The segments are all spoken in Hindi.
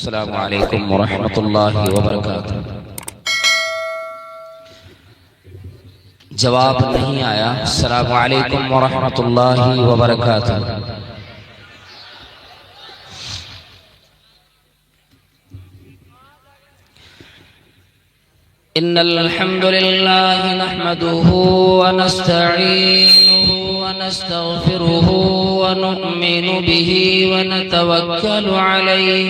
अस्सलामु अलैकुम वरहमतुल्लाहि वबरकातुहू। जवाब नहीं आया। अस्सलामु अलैकुम वरहमतुल्लाहि वबरकातुहू। इन्नल हम्दुलिल्लाहि नहमदुहु व नस्तईनुहु व नस्तगफिरुहु व नु'मिनु बिही व नतवक्कलु अलैहि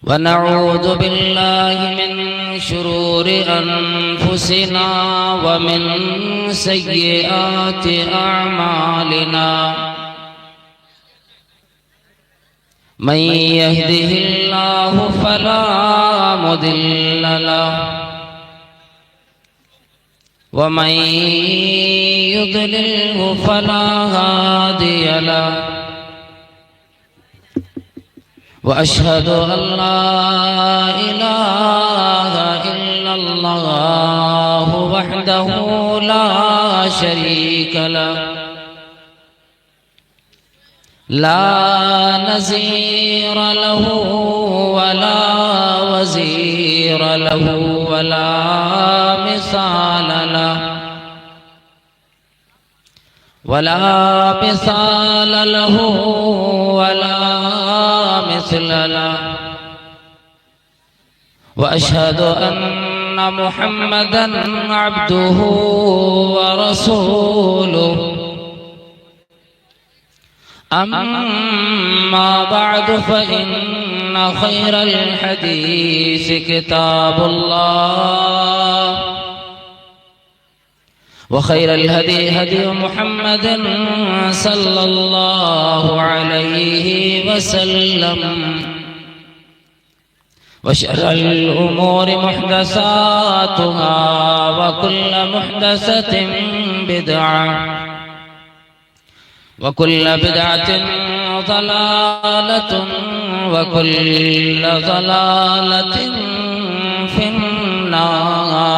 व नऊज़ु बिल्लाहि मिन शुरूरि अनफुसिना व मिन सय्यिआति अअमालिना। मन यहदिहिल्लाहु फला मुदिल्ल लहु व मन युद्लिल्हु फला हादिय लहु व अशहदु अल्ला इलाहा इल्लल्लाहु वहदहु ला शरीक लहु ला नज़ीर लहु वला वज़ीर लहु वला मिसाल लहु वला मिसाल लहु वला मिस्ल लहु व अशहदु अन्ना मुहम्मदन अब्दुहु व रसूलुहु। अम्मा बअदु फ़इन्न खैरल हदीस किताबुल्लाह व खैरल हदी हदी मुहम्मदिन सल्लल्लाहु अलैहि वसल्लम व शर्रल उमूरि मुहदसातुहा व कुल्लु मुहदसतिन बिदअह व कुल्लु बिदअतिन ज़लालतुन व कुल्लु ज़लालतिन फिन्नार।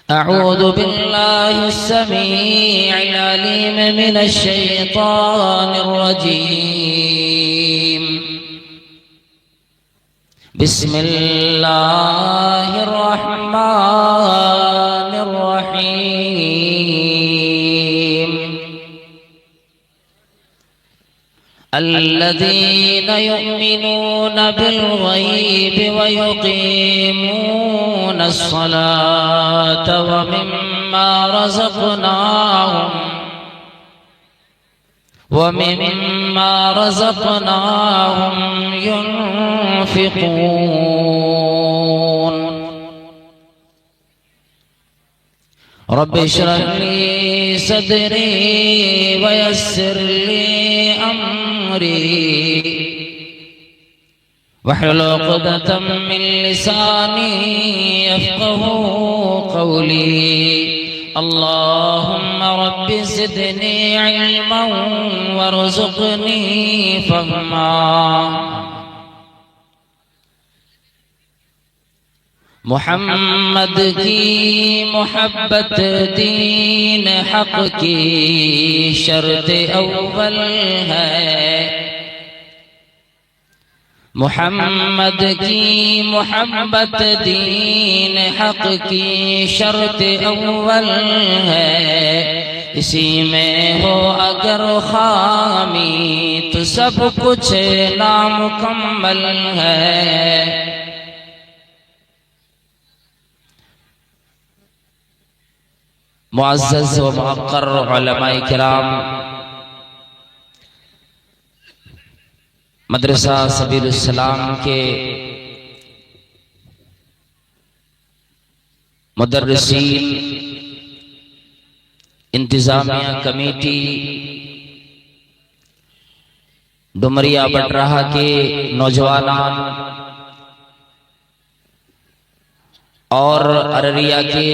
अऊज़ु बिल्लाहि अस्समीइल अलीम मिनश शैतानिर रजीम। बिस्मिल्लाहिर रहमानिर रहीम। अल्लज़ीना युमिनूना बिल गैबि व युक़ीमूनस सलाता व मिम्मा रज़क़नाहुम युनफ़िक़ून। रब्बि इश्रह ली सदरी व यस्सिर ली अम्री वहलुल उक़दतम मिन लिसानी यफ़क़हू क़ौली। अल्लाहुम्मा रब्बि ज़िदनी इल्मन वरज़ुक़नी फ़हमा। मुहम्मद की मोहब्बत दीन हक़ की शर्त अव्वल है। मुहम्मद की मोहब्बत दीन हक़ की शर्त अव्वल है। इसी में हो अगर खामी तो सब कुछ नामुकम्मल है। मुअज़्ज़ज़ व मुअक्कर उलमाए किराम, मदरसा सबीलुस्सलाम के मुदर्रिसीन, इंतजामिया कमेटी, डुमरिया बटराहा के नौजवानान और अररिया के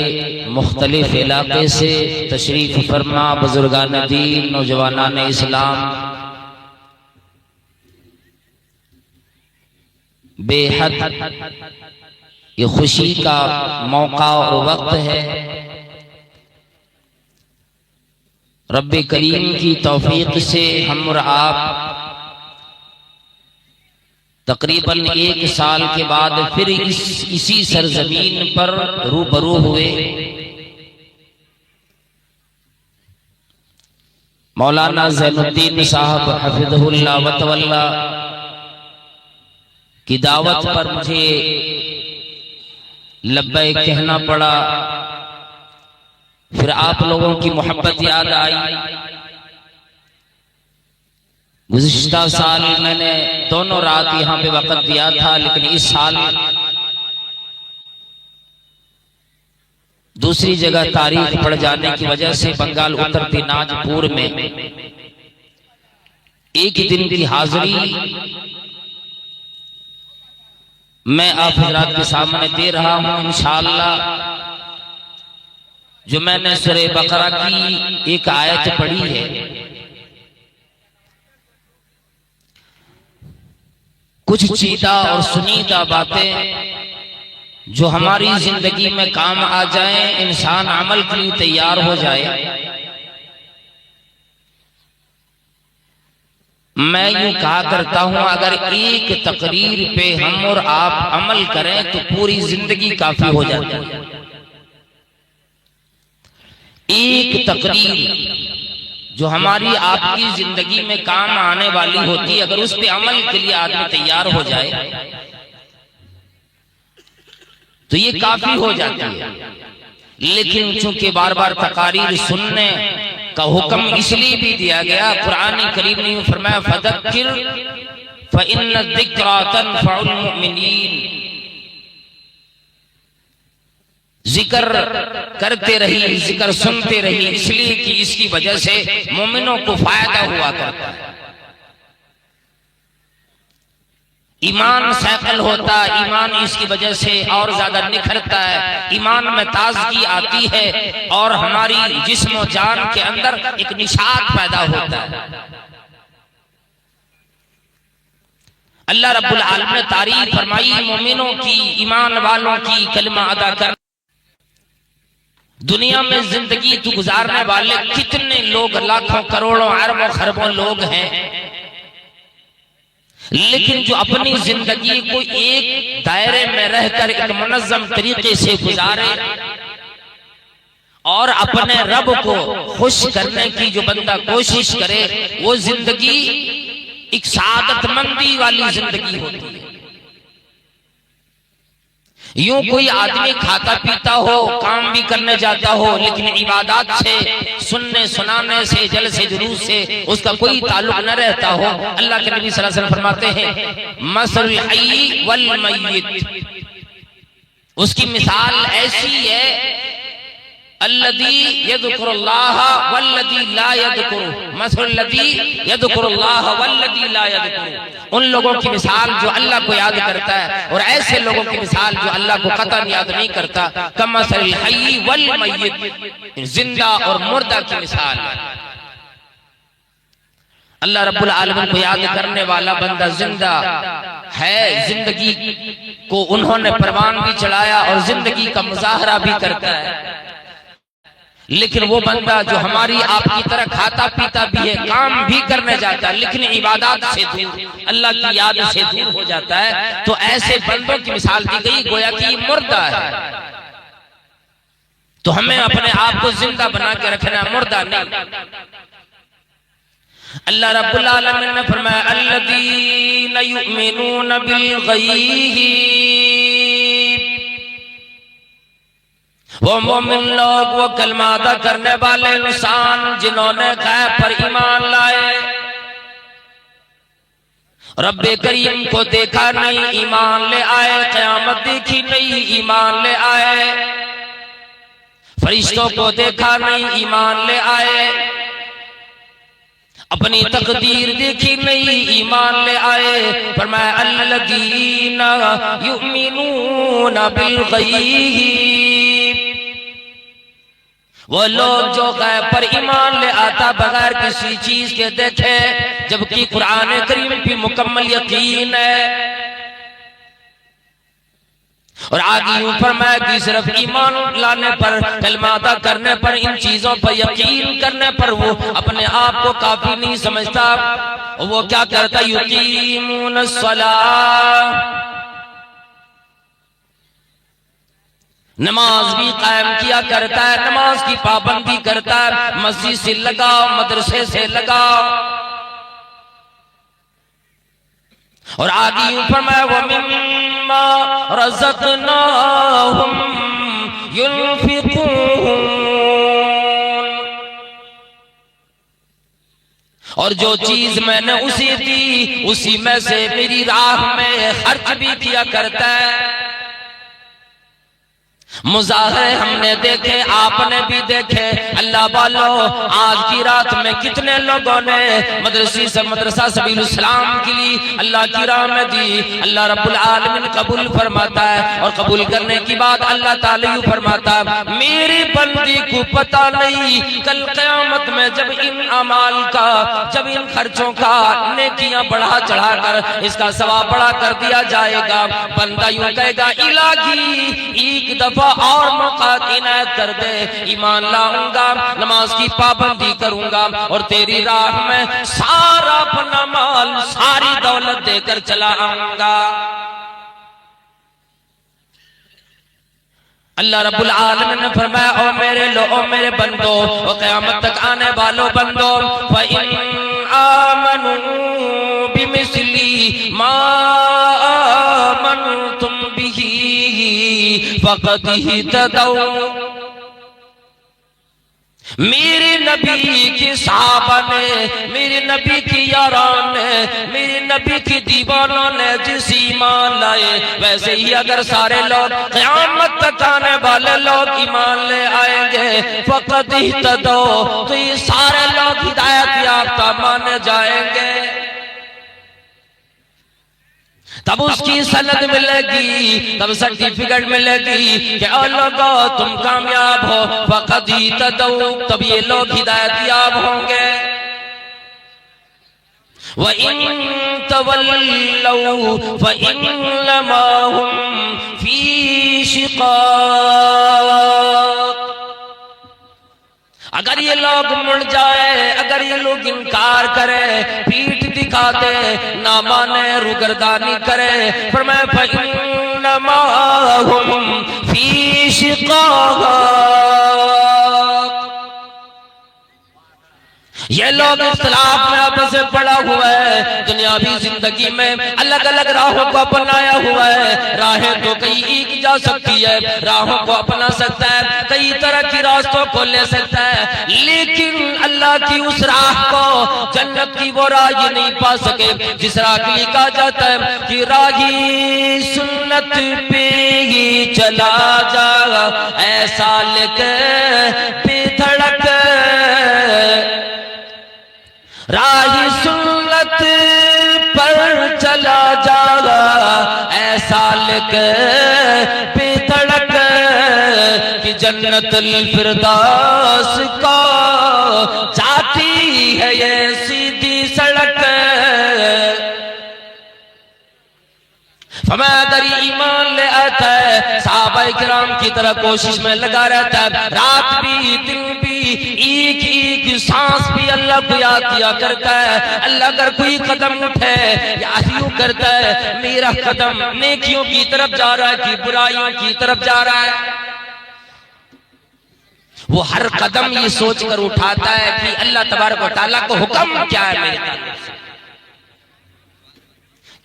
मुख्तलिफ इलाके से तशरीफ फरमा बुजुर्गान दीन, नौजवानान इस्लाम, बेहद ये खुशी का मौका और वक्त है रब्बे करीम की तौफीक से हम और आप तकरीबन 1 साल के बाद फिर इसी सरजमीन पर रूबरू हुए। मौलाना ज़ैनुद्दीन साहब हफिज़हुल्लाह व तवल्ला की दावत पर मुझे लब्बैक कहना पड़ा। फिर आप लोगों की मोहब्बत याद आई। गुज़िश्ता साल मैंने दोनों रात यहाँ पे वक़्त दिया था, लेकिन इस साल दूसरी जगह तारीख पड़ जाने की वजह से बंगाल उत्तर दिनाजपुर में एक ही दिन की हाजिरी मैं आप हज़रात के सामने दे रहा हूँ इंशाअल्लाह। जो मैंने सूरे बकरा की एक आयत पढ़ी है, कुछ चीदा और सुनीदा बातें जो हमारी जिंदगी में काम आ जाएं, इंसान अमल के लिए तैयार हो जाए। मैं यूं कहा करता हूं, अगर एक तकरीर पे हम और आप अमल करें तो पूरी जिंदगी काफी हो जाती है। एक तकरीर जो हमारी आपकी जिंदगी में काम आने वाली होती है, अगर उस पे अमल के लिए आदमी तैयार हो जाए तो ये काफी हो जाती है। लेकिन चूंकि बार बार तकारीर सुनने का हुक्म इसलिए भी दिया गया, कुरान करीम ने फरमाया फदक्किर फइन्न ज़िक्रा तनफ़उल मुमिनीन, जिक्र करते रहिए, जिक्र सुनते रहिए, इसलिए कि इसकी वजह से मोमिनों को फायदा हुआ करता है। ईमान सैकल होता है, ईमान इसकी वजह से और ज्यादा निखरता है, ईमान में ताजगी आती है और हमारी जिस्म और जान के अंदर एक निशात पैदा होता है। अल्लाह रब्बुल आलमीन ने तारीफ फरमाई मोमिनों की, ईमान वालों की, कलमा अदा कर। दुनिया में जिंदगी गुजारने वाले कितने लोग, लाखों करोड़ों अरबों खरबों लोग हैं, लेकिन जो अपनी जिंदगी को एक दायरे में रहकर एक मुनज़्ज़म तरीके से गुजारे और अपने रब को खुश करने की जो बंदा कोशिश करे, वो जिंदगी एक सादतमंदी वाली जिंदगी होती है। यूं कोई आदमी खाता पीता हो, काम भी करने जाता हो, लेकिन इबादत से, सुनने सुनाने से, जल से, जुलूस से उसका कोई ताल्लुक न रहता हो। अल्लाह के नबी सल्लल्लाहु अलैहि वसल्लम फरमाते हैं मसलुल हय्य वल मय्यित, उसकी मिसाल ऐसी है अल्लज़ी यज़कुरुल्लाह वल्लज़ी ला यज़कुरु, मसलुल्लज़ी यज़कुरुल्लाह वल्लज़ी ला यज़कुरु, उन लोगों की मिसाल जो अल्लाह को याद करता है और ऐसे लोगों की मिसाल जो अल्लाह को कतई याद नहीं करता। कमसलिल हय्य वल मय्यित, जिंदा और मुर्दा की मिसाल है। अल्लाह रब्बुल आलमीन को याद करने वाला बंदा जिंदा है, जिंदगी को उन्होंने परवान भी चढ़ाया और जिंदगी का मुजाहरा भी करता है। लेकिन वो बंदा जो हमारी आपकी तरह खाता पीता भी है, काम भी करने जाता है, लेकिन इबादत से दूर, अल्लाह की याद से दूर हो जाता है, तो ऐसे बंदों की मिसाल दी गई गोया कि मुर्दा है। तो हमें अपने आप को जिंदा बना के रखना, मुर्दा नहीं। अल्लाह रब्बुल आलमीन ने फरमाया अल्लज़ीना युमिनूना बिल गैब, वो मोमिन लोग, वो कलमा अदा करने वाले इंसान जिन्होंने गैब पर ईमान लाए, रब्बे करीम को देखा नहीं ईमान ले आए, क़यामत देखी नहीं ईमान ले आए, फरिश्तों को देखा नहीं ईमान ले आए, अपनी तकदीर देखी नहीं ईमान ले आए। फरमाया अल्लज़ीना युमिनूना बिल गैब, वो लोग जो गैब पर ईमान ले आता बगैर किसी चीज के देखे, जबकि कुरान करीम भी मुकम्मल यकीन है। और आगे यूं फरमाया कि सिर्फ ईमान लाने पर, कलमा अदा करने पर, इन चीजों पर यकीन करने पर वो अपने आप को काफी नहीं समझता। वो क्या करता, युकीमून सलाह, नमाज भी कायम किया करता है, नमाज की पाबंदी करता है, मस्जिद से लगाओ, मदरसे से लगाओ। और आगे यूं फरमाया वमिम्मा रज़क़नाहुम युनफिकून, और जो चीज मैंने उसे दी उसी में से मेरी राह में खर्च भी किया करता है। मुजाहरे हमने देखे, आपने भी देखे। अल्लाह वालों, आज की रात में कितने लोगों ने मदरसी से मदरसा सबील इस्लाम के लिए अल्लाह की राह में दी। अल्लाह रब्बुल आलमीन कबूल फरमाता है, और कबूल करने की बात अल्लाह ताला यूं फरमाता है, मेरी बंदी को पता नहीं कल क़यामत में जब इन अमाल का, जब इन खर्चों का नेकियां बढ़ा चढ़ा कर इसका सवाब बढ़ा कर दिया जाएगा, बंदा यूं कहेगा इलाही एक दफा और मौका इनायत कर दे, ईमान लाऊंगा, नमाज की पाबंदी करूंगा और तेरी राह में सारा अपना माल, सारी दौलत देकर चला आऊंगा। अल्लाह रब्बुल आलमीन ने फरमाया, ओ मेरे बंदो, ओ क़यामत तक आने वालों बंदो, फ़इन आमनू बिमिस्ली मा आमनतुम बिही फ़क़द इह्तदौ। मेरे नबी की सहाबा ने, मेरे नबी की यारान ने, मेरे नबी की दीवानों ने जिस ईमान लाए, वैसे ही अगर सारे लोग क़यामत तक आने वाले लोग ईमान ले आएंगे, फ़क़द इह्तदौ, तो ये सारे लोग हिदायत याफ्ता माने जाएंगे। तब उसकी सनद मिलेगी, तब सर्टिफिकेट मिलेगी कि ओ लोगों तुम कामयाब हो, फ़क़द इह्तदौ, तब ये लोग हिदायत याब होंगे। व इन तवल्लौ फ़इन्नमा हुम फ़ी शिक़ाक़, अगर ये लोग मुड़ जाए, अगर ये लोग इनकार करे, पीठ दिखा दे, ना माने, रुगरदानी करे, फरमाया फ़इन्नमा हुम फ़ी शिक़ाक़, ये लोग इख्तिलाफ में आपस में पड़ा हुआ है, दुनियावी जिंदगी में अलग अलग राहों को अपनाया हुआ है। राहें तो कई एक जा सकती है, राहों को अपना सकता है, कई तरह की रास्तों को ले सकता है, लेकिन अल्लाह की उस राह को, जन्नत की वो राह ये नहीं पा सके जिस राह के लिए कहा जाता है कि राही सुन्नत पे ही चला जा, ऐसा लेके बेधड़क राही सुन्नत पर चला जागा, ऐसा लेके बेधड़क कि जन्नतुल फिरदौस को जाती है ये सीधी सड़क। फमादरी ईमान ले आता है, सहाबाए किराम की तरह कोशिश में लगा रहता है, रात भी दिन भी, एक एक सांस भी अल्लाह को याद किया करता है। अल्लाह अगर कोई कदम उठे या यूं करता है, मेरा कदम नेकियों की तरफ जा रहा है कि बुराइयों की तरफ जा रहा है, वो हर कदम ये सोचकर उठाता है कि अल्लाह तबारक व तआला को हुक्म क्या है मेरे ताल्लुक से,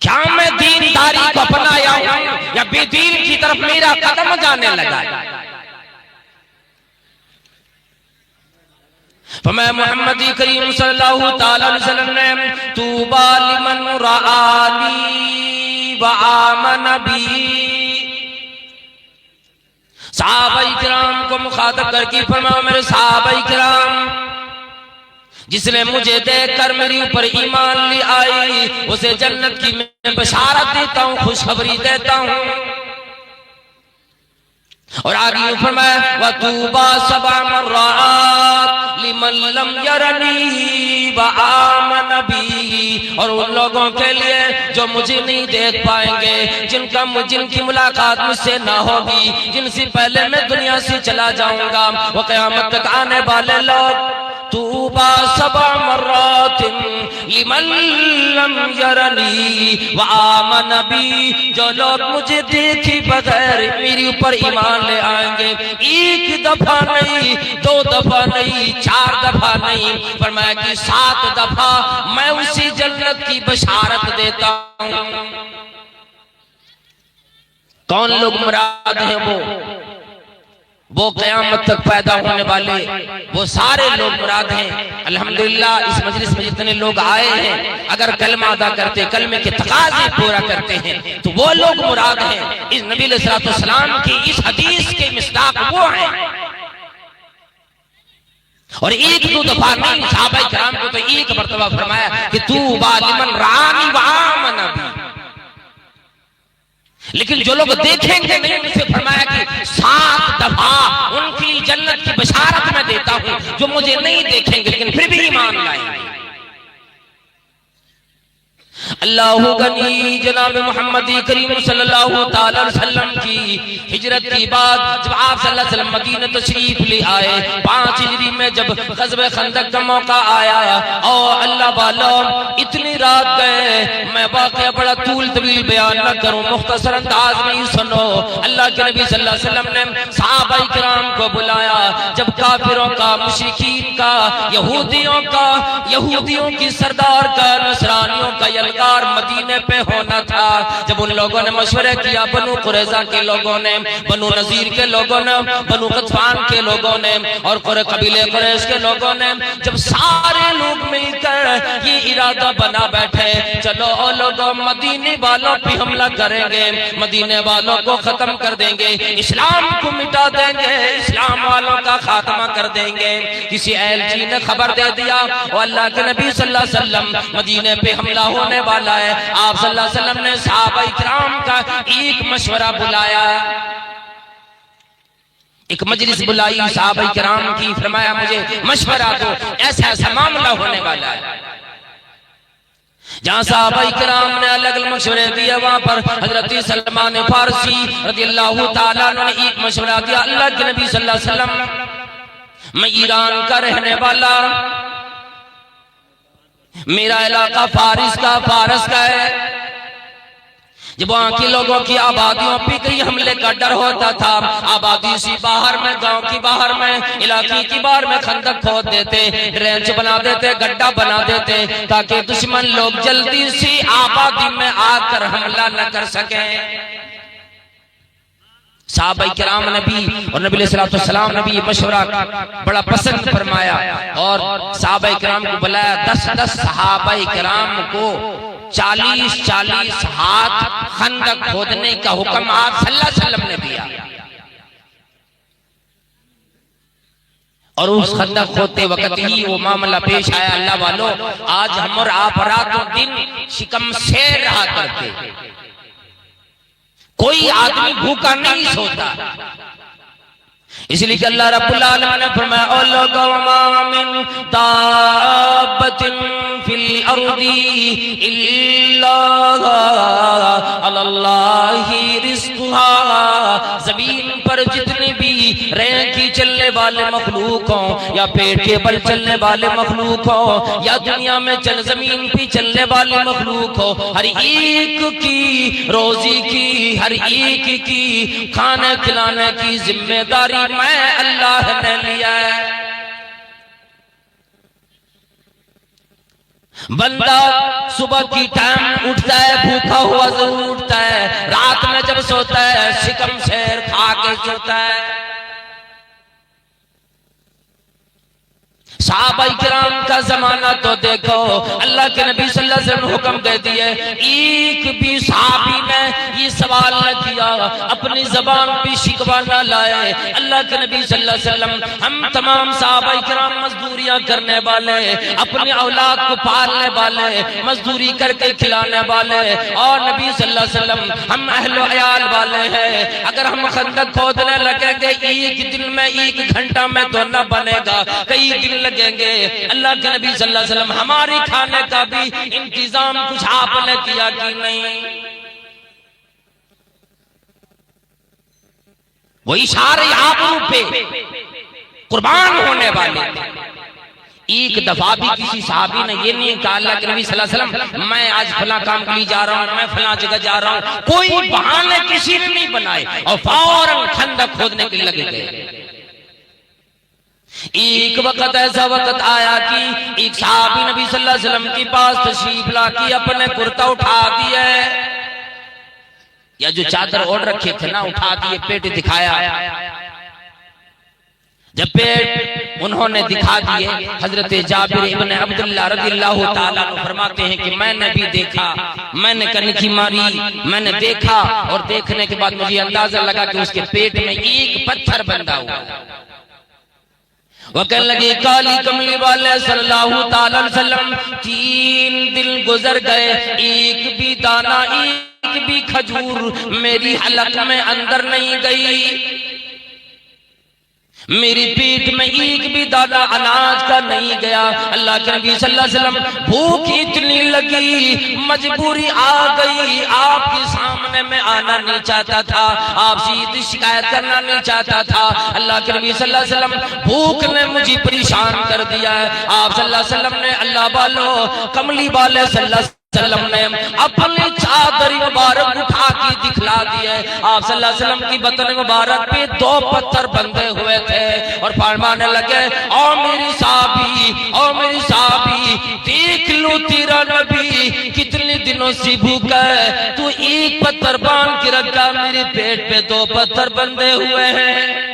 क्या मैं दीनदारी को अपनाया हूं या बेदीन की तरफ मेरा कदम जाने लगा है। फरमाया मोहम्मद करीम सल्लल्लाहु तआला अलैहि वसल्लम ने, तूबा लिमन राआनी व आमन बी, सहाबाए किराम को मुखातब करके फरमाया, मेरे सहाबाए किराम, जिसने मुझे देखकर मेरे ऊपर ईमान ले आई, उसे जन्नत की मैं बशारत देता हूं, खुशखबरी देता हूं। और आगे फरमाया, व तूबा सबा मर्रात लिमन लम यरनी व आमन बी, और उन लोगों के लिए जो मुझे नहीं देख पाएंगे, जिनकी मुलाकात मुझसे ना होगी, जिनसे पहले मैं दुनिया से चला जाऊंगा, वो क़यामत तक आने वाले लोग। तूबा सबा मर्रातिन लिमन लम यरनी व आमन बी, जो लोग मुझे देखे बगैर मेरे ऊपर ईमान ले आएंगे, एक दफा नहीं, 2 दफा नहीं, 4 दफा नहीं, फरमाया कि 7 दफा मैं उसी जन्नत की बशारत देता हूं। कौन लोग मुराद हैं? वो क़यामत तक पैदा होने वाले वो सारे लोग मुराद हैं। अल्हम्दुलिल्लाह इस मजलिस में जितने लोग आए हैं, अगर कलमा अदा करते, कलमे के तकाज़े पूरा करते हैं, तो वो लोग मुराद हैं। इस नबी अलैहि सलाम की इस हदीस के मिस्दाक वो हैं। और 1-2 दफा नहीं, सहाबा किराम को तो 1 मरतबा फरमाया कि तूबा लिमन रानी व आमन बी, लेकिन जो लोग देखेंगे नहीं उनसे फरमाया कि 7 दफा उनकी जन्नत की बशारत मैं देता हूं, जो मुझे नहीं देखेंगे लेकिन फिर भी ईमान लाएंगे। अल्लाह गनी जनाब मोहम्मद करीम सल्लल्लाहु तआला अलैहि वसल्लम की हिजरत के बाद जब आप सल्लल्लाहु अलैहि वसल्लम मदीना तशरीफ ले आए, 5 हिजरी में जब ग़ज़वे खंदक का मौका आया, और अल्लाह वालों इतनी रात गए, मैं वाक़या बड़ा तूल तवील बयान न करूं, मुख्तसर अंदाज में ही सुनो। अल्लाह के नबी सल्लल्लाहु अलैहि वसल्लम ने सहाबा किराम को बुलाया, जब काफिरों का, मुशरिकीन का, यहूदियों की सरदार का, नसरानियों का यलगार मदीने पे होना था। जब उन लोगों ने मशवरे किया, बनु कुरैज़ा के लोगों ने, बनु नज़ीर के लोगों ने, बनु गतफान के लोगों ने और कबीले कुरैश के लोगों ने, जब सारे लोग मिलकर ये इरादा बना बैठे, चलो ओ लोगों मदीने वालों पे हमला करेंगे, मदीने वालों को खत्म कर देंगे, इस्लाम को मिटा देंगे, इस्लाम वालों का खात्मा कर देंगे। किसी एलची ने खबर दे दिया, और अल्लाह के नबी सल्लल्लाहु अलैहि वसल्लम मदीने पे हमला होने वाला है। आप सल्लल्लाहु अलैहि वसल्लम ने सहाबा इकराम का एक मशवरा बुलाया, एक मजलिस बुलाई सहाबा इकराम की, फरमाया मुझे मशवरा दो, ऐसा ऐसा मामला होने वाला है। जहां सहाबा इकराम ने अलग अलग मशवरे दिए, वहां पर हजरत सलमान फारसी रज़ियल्लाहु ताला अन्हु ने एक मशवरा दिया। अल्लाह के नबी सल्लल्लाहु अलैहि वसल्लम, मैं ईरान का रहने वाला, मेरा इलाका फारस का है। जब वहां के लोगों की आबादियों पे कई हमले का डर होता था, आबादी सी बाहर में, गांव की बाहर में, इलाके की बाहर में खंदक खोद देते, रेंच बना देते, गड्ढा बना देते, ताकि दुश्मन लोग जल्दी से आबादी में आकर हमला न कर सके। सहाबा किराम नबी और नबी अलैहि सलाम ने भी मशवरा बड़ा पसंद फरमाया, और सहाबा किराम को बुलाया। 10-10 सहाबा किराम को 40-40 हाथ खंदक खोदने का हुक्म आप सल्लल्लाहु अलैहि वसल्लम ने दिया। और उस खंदक खोदते वक्त ही वो मामला पेश आया। अल्लाह वालों, आज हम और आप रातों दिन शिकम शेर रहा करते, कोई आदमी भूखा नहीं सोता, इसलिए कि अल्लाह रब्बुल आलमीन ने फरमाया, ओ लोगों मा मिन दाब्बतिन फिल अर्दी इल्ला अल्लाहि रिज़्क़ुहा, जमीन पर जितने भी रेंग की चलने वाले मखलूक हों, या पेड़ के बल चलने वाले मखलूक हों, या दुनिया में जमीन पे चलने वाले मखलूक हो, हर एक की रोजी की, हर एक की खाने खिलाने की जिम्मेदारी मैं अल्लाह ने लिया है। बंदा सुबह की टाइम उठता है, भूखा हुआ जरूर उठता है, रात में जब सोता है शिकम शेर खा के सोता है। सहाबा किराम का जमाना तो देखो, अल्लाह के नबी सल्लल्लाहु अलैहि वसल्लम हुक्म दे दिए, एक भी सहाबी ने ये सवाल न किया, अपनी जबान पे शिकवा ना लाए। अल्लाह के नबी सल्लल्लाहु अलैहि वसल्लम हम तमाम सहाबा किराम मजदूरियां करने वाले, अपनी औलाद को पालने वाले, मजदूरी करके खिलाने वाले, और नबी सल्लल्लाहु अलैहि वसल्लम हम अहलो अयाल वाले हैं। अगर हम खंदक खोदने लगेंगे एक दिन में, एक घंटा में तो न बनेगा, कई दिन लगेंगे। अल्लाह के नबी सल्लल्लाहु अलैहि वसल्लम हमारी खाने का भी इंतजाम कुछ आपने किया कि नहीं? वो इशारे आप रूपे कुर्बान होने वाले। एक दफा भी किसी साहबी ने ये नहीं कहा अल्लाह के नबी सल्लल्लाहु अलैहि वसल्लम मैं आज फला काम के लिए जा रहा हूं, मैं फला जगह जा रहा हूं, कोई बहाने किसी ने नहीं बनाए और फौरन खंदक खोदने के लिए लगे गए। एक वक्त ऐसा वक्त आया कि एक साहबी नबी सल्लल्लाहु अलैहि वसल्लम के पास तशरीफ ला के अपने कुर्ता उठा दिए, या जो चादर ओढ़ रखे थे ना उठा दिए, पेट दिखाया। जब पेट उन्होंने दिखा दिए, हजरत जाबिर इब्न अब्दुल्लाह रज़ियल्लाहु ताला अन्हु फरमाते हैं कि मैंने भी देखा, मैंने कनखी मारी, मैंने देखा, और देखने के बाद मुझे अंदाजा लगा कि उसके पेट में एक पत्थर बंधा हुआ है। वो कहने लगे काली कमली वाले सल्लल्लाहु ताला अलैहि वसल्लम 3 दिन गुजर गए, एक भी दाना, एक भी खजूर मेरी हलक में अंदर नहीं गई, मेरी पेट में एक भी दाना अनाज का नहीं गया। अल्लाह के नबी सल्लल्लाहु अलैहि वसल्लम भूख इतनी लगी, मजबूरी आ गई, आपके सामने में आना नहीं चाहता था, आपसे शिकायत करना नहीं चाहता था। अल्लाह के नबी सल्लल्लाहु अलैहि वसल्लम भूख ने मुझे परेशान कर दिया है। आप सल्लल्लाहु अलैहि वसल्लम ने अल्लाह वालों कमली वाले सल्लल्लाहु सल्लम ने अपनी चादर मुबारक उठा के दिखला दिए। आप सल्लल्लाहु अलैहि वसल्लम की बतन मुबारक पे 2 पत्थर बंधे हुए थे और फरमाने लगे ओ मेरी साहबी, ओ मेरी साहबी, देख लो तेरा नबी कितने दिनों से भूखा है, तू एक पत्थर बांध के रखा, मेरे पेट पे 2 पत्थर बंधे हुए हैं।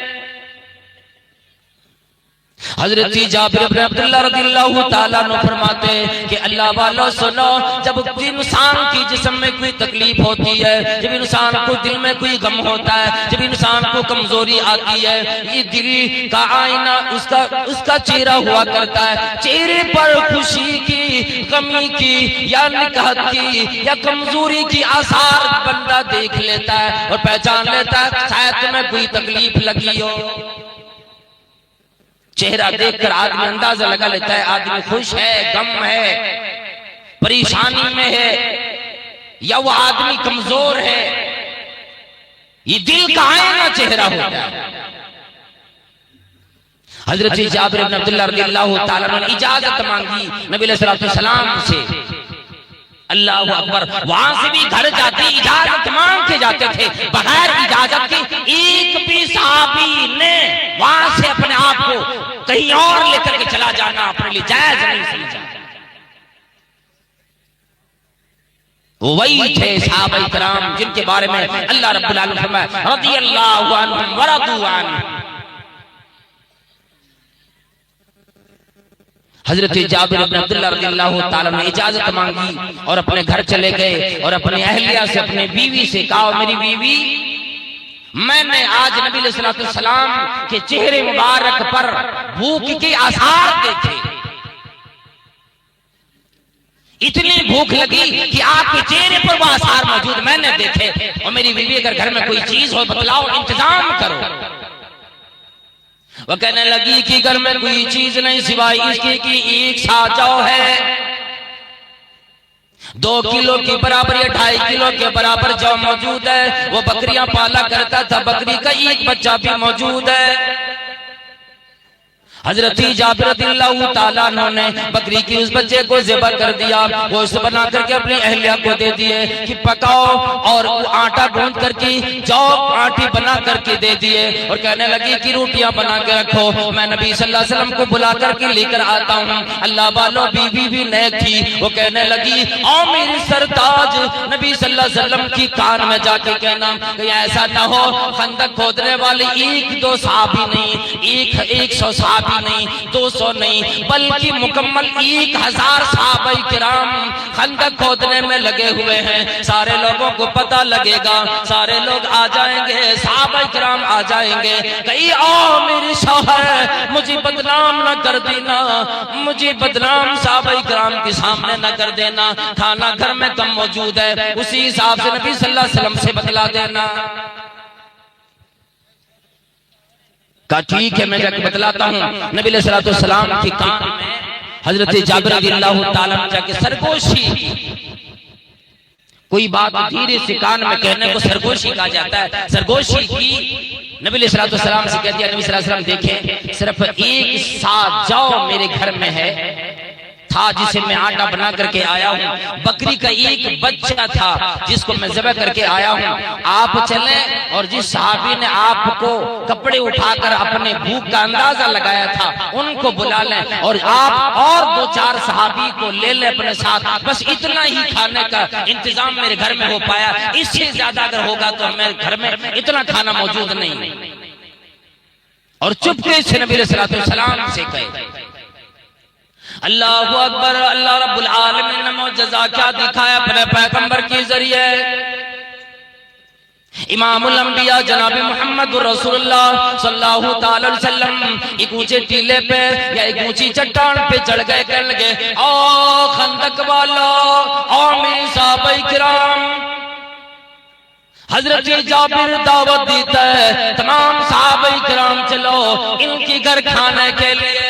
हजरत जाबिर इब्न अब्दुल्लाह रज़ियल्लाहु ताला अन्हु फरमाते कि अल्लाह वालों सुनो, जब इंसान की जिस्म में कोई तकलीफ होती है, जब इंसान को दिल में कोई गम होता है, जब इंसान को कमजोरी आती है, ये दिल का आईना उसका चेहरा हुआ करता है। चेहरे पर खुशी की, कमी की, या निकाहत की, या कमजोरी की आसार बंदा देख लेता है और पहचान लेता है शायद तुम्हें कोई तकलीफ लगी हो। चेहरा देखकर आदमी अंदाजा लगा लेता है आदमी खुश है, गम है, परेशानी में है, या वो आदमी कमजोर है। ये दिल का आईना चेहरा होता है। हजरत जाबिर इब्न अब्दुल्लाह रज़ियल्लाहु ताला अन्हु ने इजाजत मांगी नबी अलैहि सलाम से। अल्लाह अकबर, वहां से भी घर जाते इजाजत मांग के जाते थे, बगैर इजाजत के एक भी सहाबी ने वहां से अपने आप को कहीं और लेकर के चला जाना अपने लिए जायज नहीं समझा। वो वही थे सहाबा किराम जिनके बारे में अल्लाह रब्बुल आलमीन फरमाया रज़ियल्लाहु अन्हुम व रदू अन्हु। हजरत जाबिर इब्न अब्दुल्लाह रज़ियल्लाहु ताला ने इजाजत मांगी और अपने घर चले गए और अपनी अहलिया से, अपनी बीवी से कहा मेरी बीवी, मैंने आज नबी अलैहि सलाम के चेहरे मुबारक पर भूख के आसार देखे, इतनी भूख लगी कि आपके चेहरे पर वो आसार मौजूद मैंने देखे, और मेरी बीवी अगर घर में कोई चीज हो बतलाओ, इंतजाम करो। वो कहने लगी कि घर में कोई चीज नहीं सिवाय इसके कि एक साजाओ है, 2 किलो के बराबर या 2.5 किलो के बराबर जौ मौजूद है। वो बकरियां पाला करता था, बकरी का एक बच्चा भी मौजूद है। हजरत जाबिर रज़ियल्लाहु ताला अन्हु ने बकरी की उस बच्चे को ज़िबा कर दिया, वो उसे बना करके अपनी अहलिया को दे दिए कि पकाओ, और आटा गूंद करके जौ आटी बना करके दे दिए और कहने लगी कि रोटियां बना के रखो, मैं नबी सल्लल्लाहु अलैहि वसल्लम को बुला करके लेकर आता हूँ। अल्लाह वालों बीवी भी नेक थी, वो कहने लगी ओ मेरी सरताज नबी सल्लल्लाहु अलैहि वसल्लम की कान में जाके कहना कहीं ऐसा ना हो खंदक खोदने वाले 1-2 सहाबी नहीं, 100 सहाबी सहाबी नहीं, 200 नहीं, बल्कि मुकम्मल 1000 सहाबाए किराम खंदक खोदने में लगे हुए हैं। सारे लोगों को पता लगेगा, सारे लोग आ जाएंगे, सहाबाए किराम आ जाएंगे। कहीं ओ मेरे शौहर मुझे बदनाम न कर देना, मुझे बदनाम सहाबाए किराम के सामने न कर देना, खाना घर में कम मौजूद है, उसी हिसाब से नबी सल्लल्लाहु अलैहि वसल्लम से बतला देना। कहा ठीक है, मैं जाके बतलाता हूँ। नबी सल्लल्लाहु अलैहि वसल्लम के कान में हजरत जाबिर रज़ियल्लाहु ताला अन्हु जाके सरगोशी, कोई बात धीरे से कान में कहने को सरगोशी कहा जाता है, सरगोशी की नबी सल्लल्लाहु अलैहि वसल्लम से कह दिया। नबी सल्लल्लाहु अलैहि वसल्लम देखें, सिर्फ एक साथ जाओ मेरे घर में है था जिसे मैं आटा बना करके आया हूँ, बकरी का एक बच्चा था जिसको मैं ज़बह करके आया हूँ, आप चले और जिस सहाबी ने आपको कपड़े उठाकर अपने भूख का अंदाजा लगाया था उनको बुला लें और आप और 2-4 सहाबी को ले लें अपने साथ। बस इतना ही खाने का इंतजाम मेरे घर में हो पाया, इससे ज्यादा अगर होगा तो मेरे घर में इतना खाना मौजूद नहीं। और चुपके से नबी सल्लल्लाहु अलैहि वसल्लम से कहे, अल्लाहु अकबर, अल्लाह रब्बुल आलमीन ने मौजज़ा क्या दिखाया अपने पैगंबर के जरिए। इमामुल अंबिया जनाब मोहम्मद रसूलुल्लाह सल्लल्लाहु ताला अलैहि वसल्लम एक ऊंचे टीले पे या एक ऊंची चट्टान पे चढ़ गए, कहने लगे ओ खंदक वालो, ओ मेरे सहाबाए किराम, हजरत जाबिर दावत देता है तमाम सहाबाए किराम, चलो इनके घर खाने के लिए।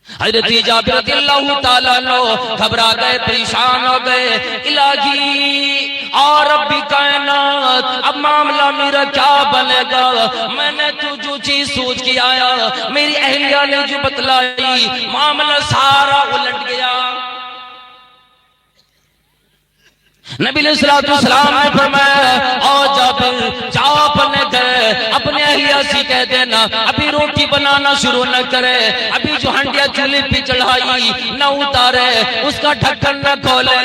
हजरत जाबिर रज़ियल्लाहु ताला अन्हु घबरा गए, परेशान हो गए, इलाही और रब्बी कायनात, अब मामला मेरा क्या बनेगा। मैंने तो जो चीज सोच के आया, मेरी अहलिया ने जो बतलाई, मामला सारा उलट गया। नबी सल्लल्लाहु अलैहि वसल्लम ने फरमाया ओ जाबिर जाओ अपने घर, अपने अहलिया से कह देना अभी रोटी बनाना शुरू न करे, अभी जो हंडिया चूल्हे पे चढ़ाई न उतारे, उसका ढक्कन न खोले।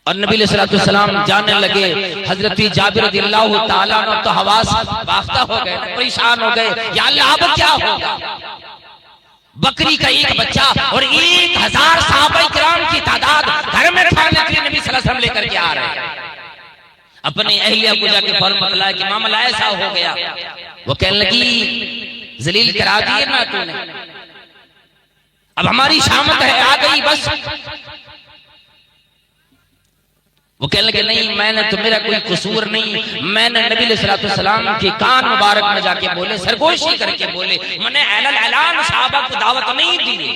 और नबी सल्लल्लाहु अलैहि वसल्लम जाने लगे। हजरत जाबिर रज़ियल्लाहु ताला अन्हु तो हवास वाफ्ता हो गए, परेशान हो गए, या अल्लाह अब क्या होगा। बकरी का एक बच्चा और 1000 सहाबाए किराम की तादाद घर में खाने के लिए नबी सल्लल्लाहु अलैहि वसल्लम लेकर के आ रहे हैं। अपने अहलिया को जाके फौरन बतलाया कि मामला ऐसा हो गया। वो कहने लगी जलील करा दिए ना तूने, अब हमारी शामत है आ गई बस। वो कहने लगे नहीं, मैंने तो, मेरा कोई कसूर नहीं, मैंने नबी सल्लल्लाहु अलैहि वसल्लम के कान मुबारक में जाके बोले, सरगोशी करके बोले, मैंने ऐलान सहाबा को दावत नहीं दी।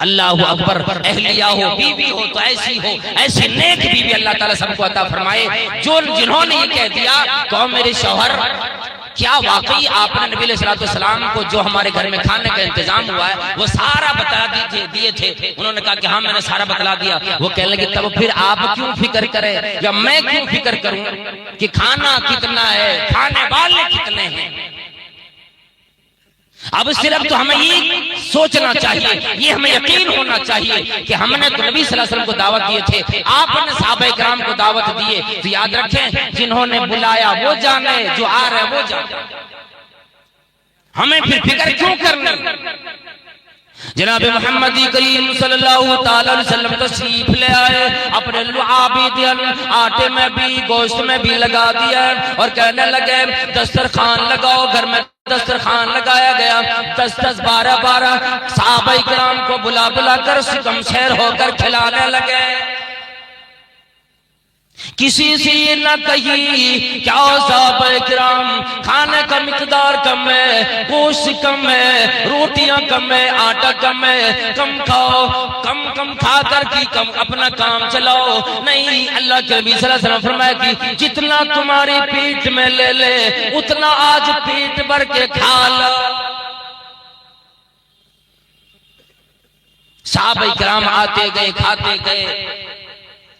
अल्लाह अकबर, अहलिया हो, बीवी हो तो ऐसी हो, ऐसी नेक बीवी अल्लाह ताला सबको अता फरमाए। जो जिन्होंने ये कह दिया कहो मेरे शौहर, क्या वाकई आपने नबी सल्लल्लाहु अलैहि वसल्लम को जो हमारे घर में खाने का इंतजाम हुआ है वो सारा बता दिए थे। उन्होंने कहा कि हाँ मैंने सारा बतला दिया। वो कहने लगे तब फिर आप क्यों फिक्र करें या मैं क्यों फिक्र करूं कि खाना कितना है, खाने वाले कितने हैं। अब सिर्फ तो हमें ये सोचना चाहिए, ये हमें यकीन होना चाहिए कि हमने तो नबी सल्लल्लाहु अलैहि वसल्लम को दावत दिए थे, आपने सहाबाए किराम को दावत दिए, तो याद रखें जिन्होंने बुलाया वो जाने, जो आ रहे वो जाने, हमें फिर फिक्र क्यों करनी। जनाब मोहम्मद करीम सल्लल्लाहु ताला अलैहि वसल्लम तशरीफ ले आए, अपने लुआबिदियन आटे में भी गोश्त में भी लगा दिया और कहने लगे दस्तरखान लगाओ। घर में दस्तरखान लगाया गया, 10-10, 12-12 सहाबाए किराम को बुला बुला कर सिकम शेर होकर खिलाने लगे। किसी से ये न कही क्या सहाबाए किराम खाने का मिकदार कम है, गोश्त कम है, रोटियां कम है, आटा कम है, कम खाओ, कम कम खा कर की कम अपना काम चलाओ। नहीं, अल्लाह के नबी सल्लल्लाहु अलैहि वसल्लम फरमाया कि जितना तुम्हारे पेट में ले ले उतना आज पेट भर के खा लो। सहाबाए किराम आते गए, खाते गए,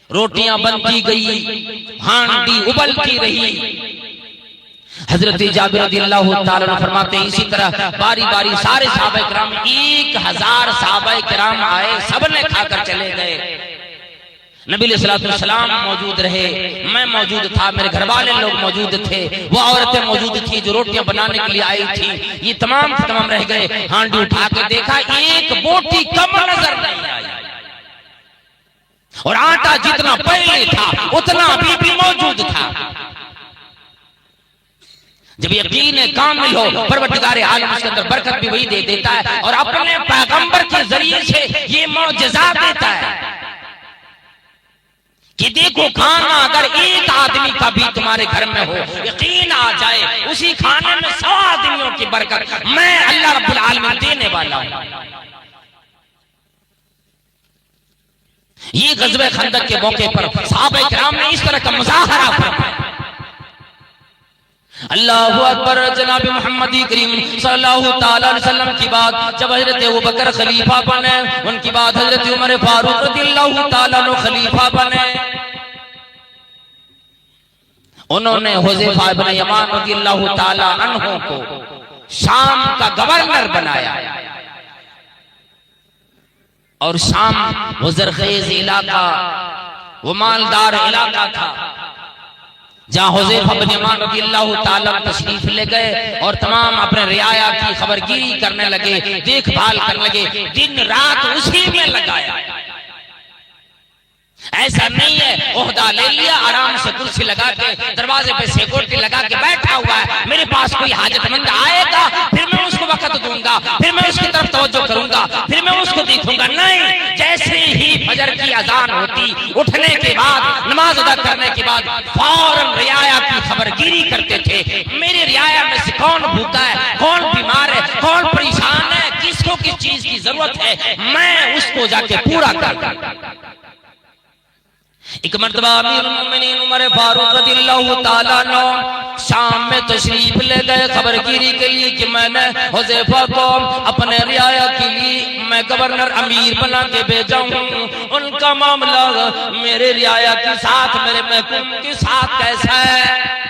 रोटियां बनती गई, हांडी उबलती रही। हजरत जाबिर रज़ियल्लाहु ताला अन्हु फरमाते इसी तरह बारी बारी सारे सहाबाए किराम 1000 सहाबाए किराम आए, सबने खाकर चले गए। नबी सल्लल्लाहु मौजूद रहे, मैं मौजूद था, मेरे घर वाले लोग मौजूद थे, वो औरतें मौजूद थी जो रोटियां बनाने के लिए आई थी, ये तमाम तमाम रह गए। हांडी उठा के देखा, एक बोटी कम नजर नहीं आई, और आटा जितना पहले था उतना अभी भी मौजूद था। जब यकीन कामिल हो, परवरदिगार आलम उसके अंदर बरकत भी वही दे देता है, और अपने पैगंबर के जरिए से ये मौजज़ा देता है कि देखो खाना अगर एक आदमी का भी तुम्हारे घर में हो, यकीन आ जाए उसी खाने में 100 आदमियों की बरकत मैं अल्लाह रब्बुल आलमीन देने वाला हूं। ये ग़ज़वे खंदक के मौके पर सहाबा किराम ने इस तरह का मुज़ाहरा फरमाया। अल्लाहु अकबर। जनाब मोहम्मद करीम सल्लल्लाहु ताला अलैहि वसल्लम की बात जब हजरत अबू बकर खलीफा बने, उनकी बात हजरत उमर फारूक रज़ियल्लाहु ताला अन्हु खलीफा बने, उन्होंने हुज़ैफा इब्न यमान रज़ियल्लाहु ताला अन्हु को शाम का गवर्नर बनाया, और शाम वो ज़रख़ेज़ इलाका, वो मालदार इलाका था जहां हुज़ैफा इब्न यमान रज़ियल्लाहु ताला तशरीफ ले गए और तमाम अपने रियाया की खबरगिरी करने लगे, देखभाल करने लगे, दिन रात उसी में लगाया। ऐसा नहीं है ओहदा ले लिया, आराम से कुर्सी लगा के दरवाजे पे सिक्योरिटी लगा के बैठा हुआ है, मेरे पास कोई हाजतमंद आएगा फिर मैं उसको वक्त दूंगा, फिर मैं उसकी तरफ तवज्जो करूंगा, फिर मैं उसको देखूंगा। नहीं, जैसे ही फजर की अजान होती, उठने के बाद नमाज अदा करने के बाद फौरन रियाया की खबरगिरी करते थे। मेरे रियाया में से कौन भूखा है, कौन बीमार है, कौन परेशान है, किसको किस चीज की जरूरत है, मैं उसको जाके पूरा कर। एक मर्तबा अमीरुल मोमिनीन उमर फारूक रज़ियल्लाहु ताला अन्हु शाम में तशरीफ ले गए खबरगिरी के लिए कि मैंने हुज़ैफा को अपने रियाया के लिए मैं गवर्नर अमीर बना के भेजा हूँ, उनका मामला मेरे रियाया के साथ, मेरे महकूम के साथ कैसा है।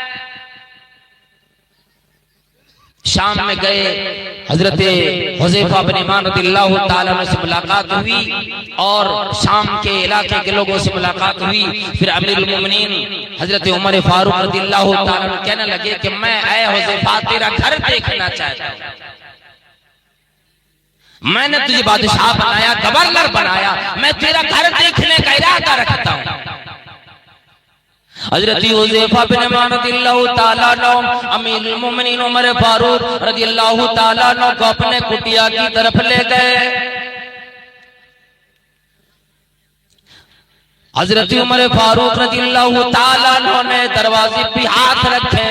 शाम में गए, हजरत हुज़ैफा बिन यमान रज़ियल्लाहु ताला अन्हु से मुलाकात हुई और शाम के इलाके के लोगों से मुलाकात हुई। फिर अमीरुल मोमिनीन हजरत उमर फारूक रज़ियल्लाहु ताला अन्हु कहने लगे कि मैं ऐ हुज़ैफा तेरा घर देखना चाहता हूं, मैंने तुझे बादशाह बनाया, गवर्नर बनाया, मैं तेरा घर देखने का इरादा रखता हूं। हजरत हुज़ैफा बिन यमान रज़ियल्लाहु ताला अन्हु अमीरुल मोमिनीन उमर फारूक रज़ियल्लाहु ताला अन्हु को अपने कुटिया की तरफ ले गए। हजरत उमर फारूक रज़ियल्लाहु ताला अन्हु ने दरवाजे पे हाथ रखे,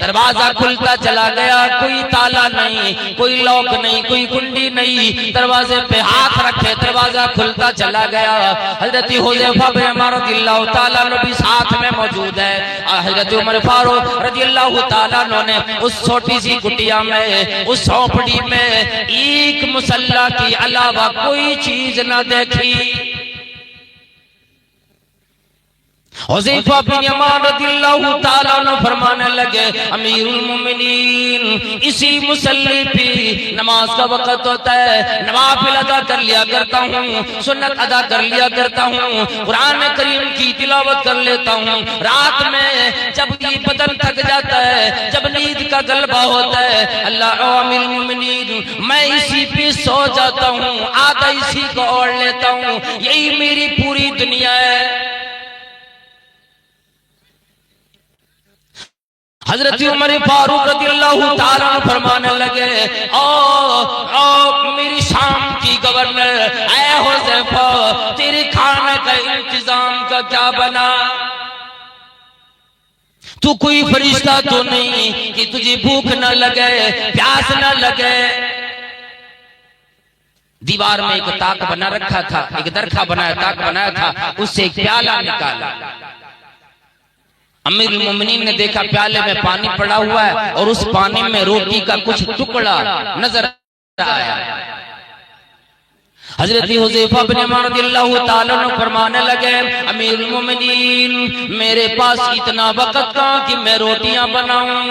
दरवाजा खुलता चला गया, कोई ताला नहीं, कोई लॉक नहीं, कोई कुंडी नहीं, दरवाजे पे हाथ रखे, दरवाजा खुलता चला गया। हजरत हुज़ैफा बिन यमान रज़ियल्लाहु ताला अन्हु भी साथ में मौजूद है। हजरत उमर फारूक रज़ियल्लाहु ताला अन्हु ने उस छोटी सी कुटिया में, उस झोपड़ी में एक मुसल्ला के अलावा कोई चीज न देखी। हुज़ैफा बिन यमान रज़ियल्लाहु ताला अन्हु फरमाने लगे, अमीरुल मोमिनीन इसी मुसल्ले पे नमाज का वक्त होता है, नवाफिल अदा कर लिया करता हूँ, सुन्नत अदा कर लिया करता हूँ, कुरान करीम की तिलावत कर लेता हूँ। रात में जब ये बदन थक जाता है, जब नींद का गलबा होता है, अल्लाह अमीरुल मोमिनीन मैं इसी पे सो जाता हूँ, आधा इसी को ओढ़ लेता हूँ, यही मेरी पूरी दुनिया है। हजरत उमर फारूक रज़ियल्लाहु ताला अन्हु फरमाने लगे, ओ मेरी शाम की गवर्नर, ऐ हुज़ैफा तेरे खाने का इंतजाम का क्या बना? तू कोई फरिश्ता तो नहीं कि तुझे भूख न लगे, प्यास न लगे। दीवार में एक ताक बना रखा था, एक दरखा बनाया, ताक बनाया था, उससे एक प्याला निकाला। अमीरुल मोमिनीन ने देखा प्याले में पानी पड़ा हुआ है और उस पानी में रोटी का कुछ टुकड़ा नजर आया। हजरत हुज़ैफा बिन यमान रज़ियल्लाहु ताला अन्हु फरमाने लगे, अमीरुल मोमिनीन मेरे पास इतना वक्त कहां कि मैं रोटियां बनाऊं।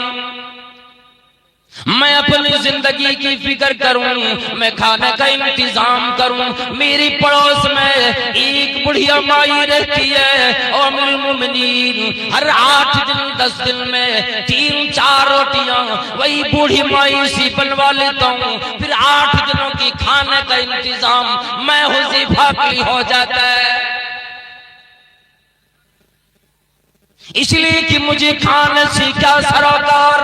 मैं अपनी जिंदगी की फिक्र करूं, मैं खाने का इंतजाम करूं। मेरी पड़ोस में एक बुढ़िया माई रहती है और अमीरुल मोमिनीन हर 8 दिन 10 दिन में 3-4 रोटियां वही बूढ़ी माई सी बनवा लेता हूं। फिर 8 दिनों की खाने का इंतजाम मैं हुज़ैफा की हो जाता है। इसलिए कि मुझे खाने से क्या सरोकार,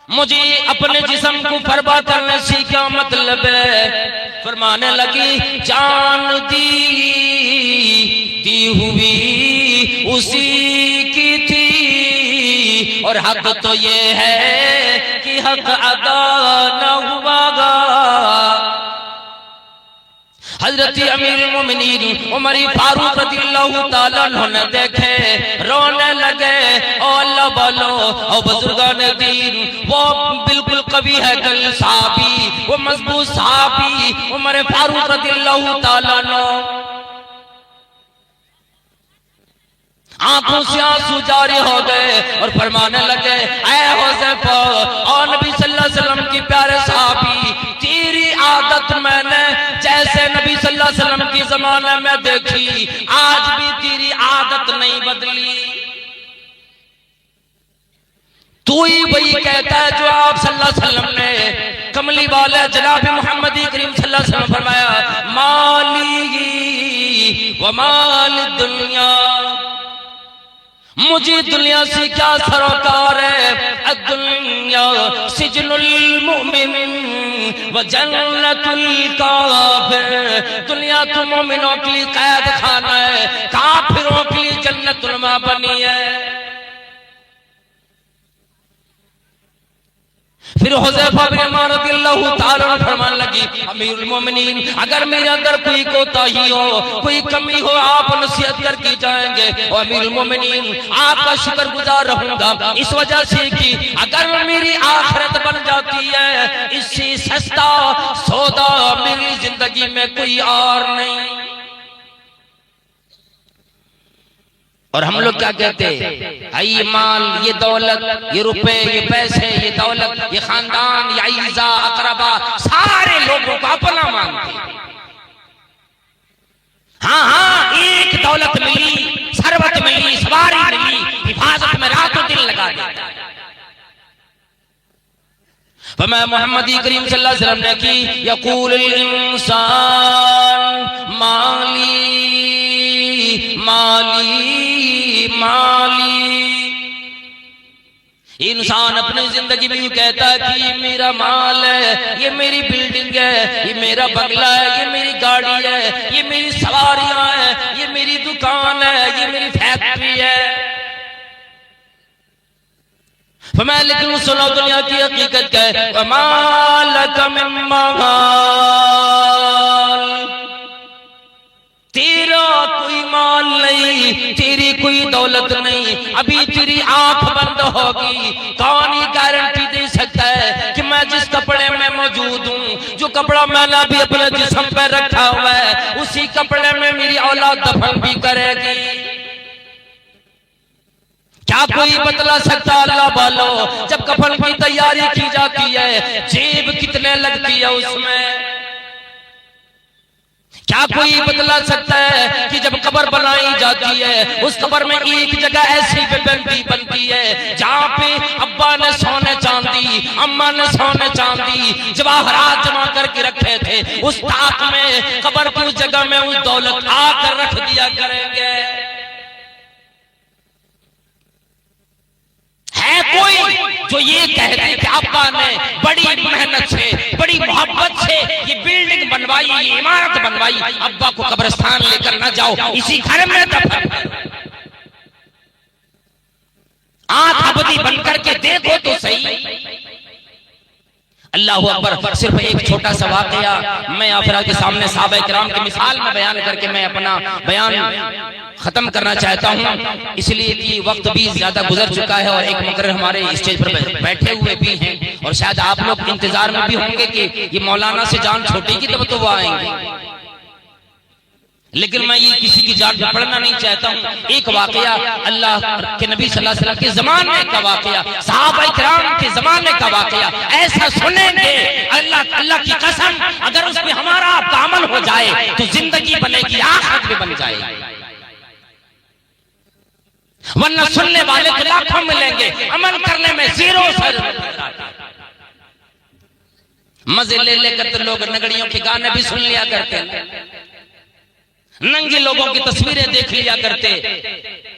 मुझे अपने जिस्म को परवाह करने से क्या मतलब है। फरमाने लगी जान दी हुई उसी की थी और हक तो ये है कि हक अदा न हुआगा। हजरत अमीरुल मोमिनीन उमर फारूक रज़ियल्लाहु ताला अन्हु ने देखे, रोने लगे। ओ अल्लाह वालो, ओ बुजुर्गान दीन, वो बिल्कुल कवि है कल साहबी, वो मजबूत साहबी उमर फारूक रज़ियल्लाहु ताला अन्हु आंखों से आंसू जारी हो गए और फरमाने लगे, ऐ हुज़ैफा और नबी सल्लल्लाहु अलैहि वसल्लम की प्यारे साहबी, तेरी आदत मैंने जैसे नबी सल्लल्लाहु अलैहि वसल्लम की जमाने में देखी, आज भी तेरी आदत नहीं बदली। तू ही वही कहता है जो आप सल्लल्लाहु अलैहि वसल्लम ने कमली वाले जनाब मोहम्मद करीम सल्लल्लाहु अलैहि वसल्लम फरमाया, माली व माल दुनिया, मुझे दुनिया से क्या सरोकार है। दुनिया सिजनुल मुमिन व जन्नतुल काफिर, दुनिया तो मोमिनों के लिए कैद खाना है, काफिरों के लिए जन्नतुल मा बनी है। फिर हुज़ैफा बिन यमान रज़ियल्लाहु ताला अन्हु फरमाने लगी, अमीरुल मोमिनीन अगर मेरे अंदर कोई कोताही हो, कोई कमी हो, आप नसीहत करके जाएंगे। और अमीरुल मोमिनीन आपका शुक्रगुजार रहूंगा इस वजह से कि अगर मेरी आखिरत बन जाती है, इससे सस्ता सौदा मेरी जिंदगी में कोई और नहीं। और हम लोग क्या कहते हैं, ये माल, ये दौलत, ये रुपए, ये पैसे, ये दौलत, ये खानदान, ये अईजा अकरबा, सारे लोगों को अपना मानते हैं। हाँ, एक दौलत मिली, सरबत मिली, सवारी मिली, हिफाजत में रातों दिन लगा देता है। फरमा मोहम्मद करीम सल्लल्लाहु अलैहि वसल्लम ने की, यकूल इंसान माली माली माली, इंसान अपनी जिंदगी में कहता है कि ये मेरा माल है, ये मेरी बिल्डिंग है, ये मेरा बंगला है, ये मेरी गाड़ी है, ये मेरी सवारियां हैं, ये मेरी दुकान है, ये मेरी फैक्ट्री है। फरमाया लेकिन सुनो दुनिया की हकीकत क्या है, मालक मिन माल, तेरा कोई माल नहीं, तेरी कोई दौलत नहीं, अभी तेरी आंख बंद होगी। कौन ही गारंटी दे सकता है कि मैं जिस कपड़े में मौजूद हूँ, जो कपड़ा मैंने भी अपने जिस्म पे रखा हुआ है, उसी कपड़े में मेरी औलाद दफन भी करेगी। क्या कोई बतला सकता अल्लाह वालों, जब कफन की तैयारी की जाती है, जेब कितने लगती है उसमें। क्या कोई बतला सकता है कि जब कब्र बनाई जाती है, उस कब्र में एक जगह ऐसी बनती है जहाँ पे अब्बा ने सोने चांदी, अम्मा ने सोने चांदी जवाहरात जमा करके रखे थे, उस ताक में कब्र की उस जगह में उस दौलत आकर रख दिया करेंगे। है कोई जो ये कह दे कि अब्बा ने बड़ी मेहनत से, बड़ी मोहब्बत से ये बिल्डिंग बनवाई, ये इमारत बनवाई, अब्बा को कब्रिस्तान लेकर न जाओ, इसी घर में दफन आंख अबदी बन करके देखो तो सही। अल्लाह अकबर। सिर्फ एक छोटा सा वाकया मैं आप के सामने सहाबा किराम की मिसाल में बयान करके मैं अपना बयान खत्म करना चाहता हूं, इसलिए कि वक्त भी ज्यादा गुजर चुका है और एक मुकर्रर हमारे स्टेज पर बैठे हुए भी हैं और शायद आप लोग इंतजार में भी होंगे कि ये मौलाना से जान छोटेगी तब तो वो आएंगे। लेकिन मैं ये किसी की जान में पढ़ना नहीं चाहता हूँ। एक वाकया अल्लाह के नबी सल्लल्लाहु अलैहि वसल्लम के जमाने का वाकया, सहाबा किराम के जमाने का वाकया, ऐसा सुनेंगे अल्लाह की कसम, अगर उसमें हमारा आपका अमल हो जाए तो जिंदगी बनेगी, आखिरत भी बन जाएगी। वरना सुनने वाले तो लाखों मिलेंगे, अमल करने में जीरो सर। मजे ले लेकर तो लोग नगड़ियों के गाने भी सुन लिया करते, नंगे लोगों की तस्वीरें देख लिया करते,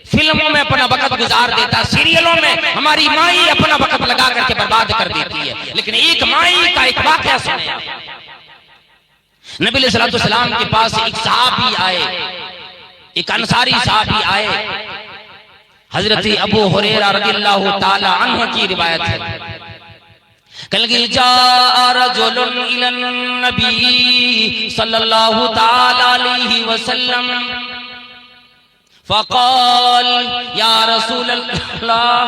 फिल्मों में अपना वक्त गुजार देता, सीरियलों में हमारी माई अपना वक्त लगा करके बर्बाद कर देती है। लेकिन एक माई का एक वाकया सुने। नबी सल्लल्लाहु अलैहि वसल्लम के पास एक सहाबी आए, एक अंसारी सहाबी आए। हजरत अबू हुरैरा रज़ियल्लाहु ताला अन्हु की रिवायत है। कल जा रजुलन इलन नबी सल्लल्लाहु ताला अलैहि वसल्लम फ़क़ाल या रसूल अल्लाह,